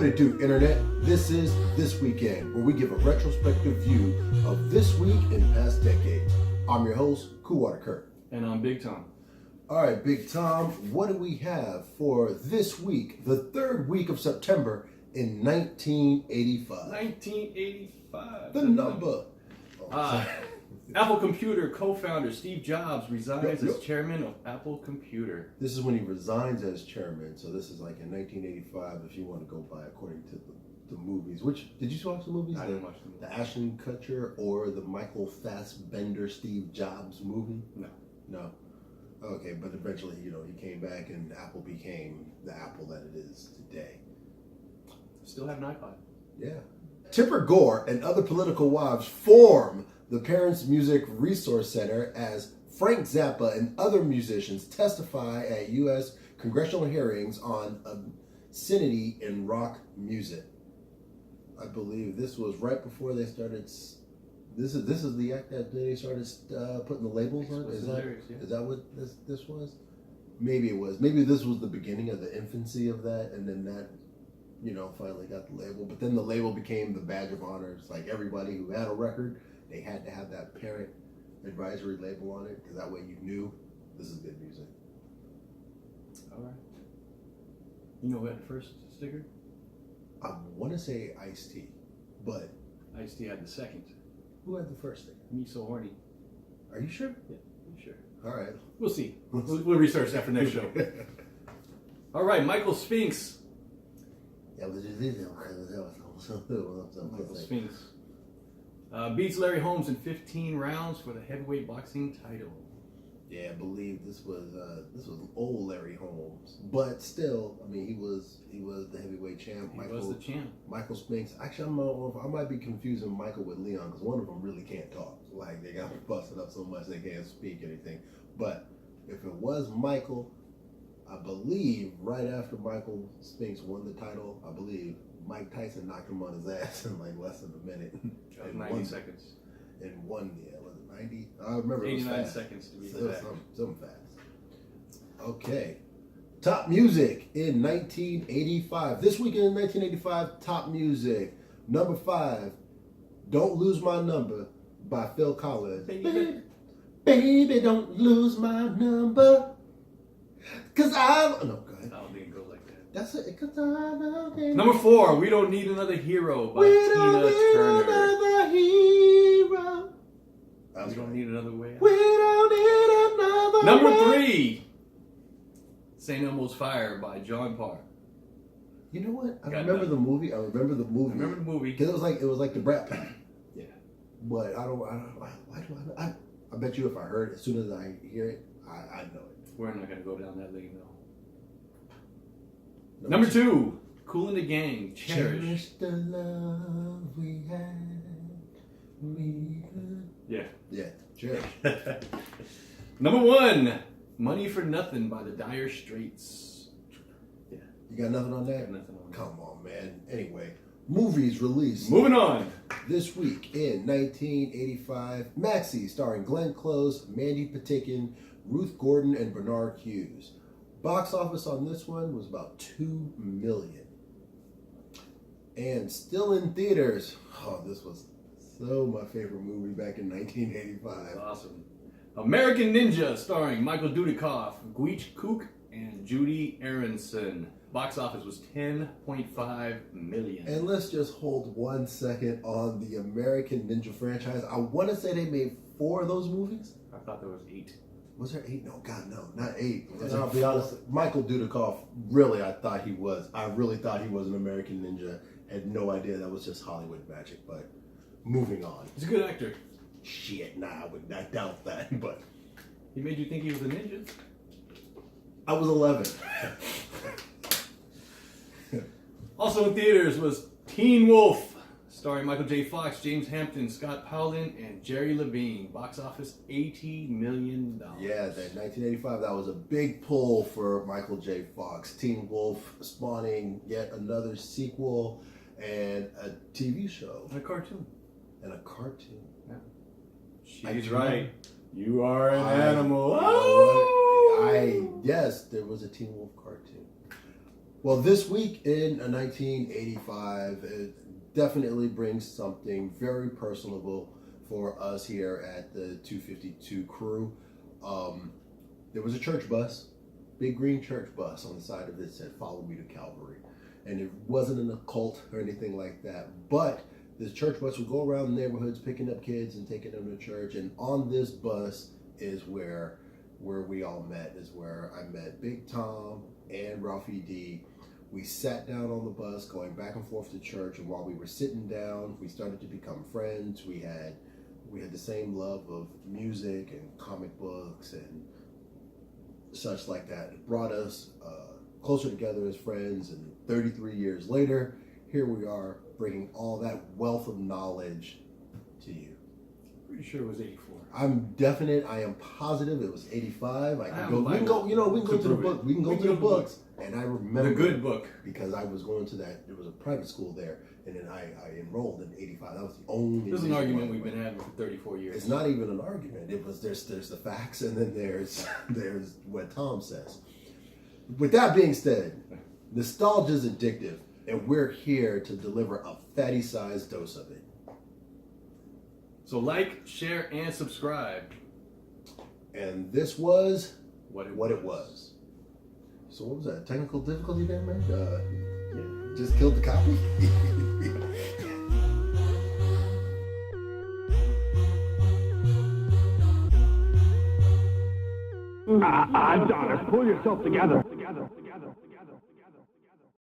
What it do, Internet? This is This Weekend, where we give a retrospective view of this week in past decades. I'm your host, Coowada Curt. And I'm Big Tom. All right, Big Tom, what do we have for this week, the third week of September in 1985? 1985. The number. Apple Computer co-founder Steve Jobs resigns as chairman of Apple Computer. This is when he resigns as chairman, so this is like in 1985, if you want to go by according to the movies. Which, did you watch the movies? I didn't watch the movie. The Ashton Kutcher or the Michael Fassbender Steve Jobs movie? No. Okay, but eventually, he came back and Apple became the Apple that it is today. Still have an iPod. Yeah. Tipper Gore and other political wives form the Parents Music Resource Center as Frank Zappa and other musicians testify at U.S. congressional hearings on obscenity in rock music. I believe this was right before they started. This is the act that they started putting the labels on. Is that what this was? Maybe it was. Maybe this was the beginning of the infancy of that, and then that finally got the label. But then the label became the badge of honor. It's like everybody who had a record, they had to have that parent advisory label on it, because that way you knew this is good music. All right. You know who had the first sticker? I want to say Ice-T, but Ice-T had the second. Who had the first sticker? Me So Horny. Are you sure? Yeah, I'm sure. All right. We'll see. We'll research that for next show. All right, Michael Spinks. Michael Spinks beats Larry Holmes in 15 rounds for the heavyweight boxing title. Yeah, I believe this was old Larry Holmes, but still, I mean, he was the heavyweight champ. He was the champ. Michael Spinks. Actually, I might be confusing Michael with Leon, because one of them really can't talk. Like, they got busted up so much they can't speak anything. But if it was Michael, I believe right after Michael Spinks won the title, I believe Mike Tyson knocked him on his ass in like less than a minute. 90 seconds. And won, was it 90? I remember it was 89 fast. seconds to be exact. Something fast. Okay. Top music in 1985. This weekend in 1985, top music. Number 5, Don't Lose My Number by Phil Collins. Baby, don't lose my number. Cause no, go ahead. I don't think it goes like that. That's it. Cause I love it. Number 4, We Don't Need Another Hero by We Tina don't need Turner. another hero. We don't need another way out. We don't need another Number way. 3, St. Elmo's Fire by John Parr. You know what? I Got remember nothing. the movie. I remember the movie. Remember the movie? Because it was like the Brat Pack. Yeah. But why do I bet you if I heard it, as soon as I hear it, I know it. We're not going to go down that lane, though. Number 2, Kool and the Gang, Cherish. the love we had. Yeah, Cherish. Number 1, Money for Nothing by the Dire Straits. Yeah. You got nothing on that? Got nothing on that. Come on, man. Anyway, movies released Moving on. this week in 1985. Maxie, starring Glenn Close, Mandy Patinkin, Ruth Gordon, and Bernard Hughes. Box office on this one was about $2 million. And still in theaters. Oh, this was so my favorite movie back in 1985. That's awesome. American Ninja, starring Michael Dudikoff, Gweech Kook, and Judy Aronson. Box office was $10.5 million. And let's just hold 1 second on the American Ninja franchise. I want to say they made 4 of those movies. I thought there was 8. Was there 8? No, God, no, not 8. And I'll be honest, Michael Dudikoff, really, I really thought he was an American Ninja. Had no idea that was just Hollywood magic, but moving on. He's a good actor. Shit, nah, I doubt that, but He made you think he was a ninja? I was 11. Also in theaters was Teen Wolf, starring Michael J. Fox, James Hampton, Scott Powell, and Jerry Levine. Box office $80 million. Yeah, that 1985, that was a big pull for Michael J. Fox. Teen Wolf spawning yet another sequel and a TV show. And a cartoon. And a cartoon. Yeah. She's right. You are an animal. You know what? Yes, there was a Teen Wolf cartoon. Well, this week in 1985, it definitely brings something very personable for us here at the 252 crew. There was a church bus, big green church bus on the side of it that said, "Follow me to Calvary." And it wasn't an occult or anything like that, but this church bus would go around the neighborhoods picking up kids and taking them to church. And on this bus is where we all met, is where I met Big Tom and Ralphie D. We sat down on the bus going back and forth to church, and while we were sitting down, we started to become friends. We had the same love of music and comic books and such like that. It brought us closer together as friends, and 33 years later, here we are bringing all that wealth of knowledge to you. Pretty sure it was 84. I'm definite. I am positive it was 85. We can go to the book. We can go to the books. And I remember the good book, because I was going to that. There was a private school there, and then I enrolled in '85. That was the only. This is an argument we've been having for 34 years. It's not even an argument. It was there's the facts, and then there's what Tom says. With that being said, nostalgia is addictive, and we're here to deliver a fatty-sized dose of it. So like, share, and subscribe. And this was what it was. So what was that? Technical difficulty there, man? Yeah, just killed the copy. Donna, pull yourself together.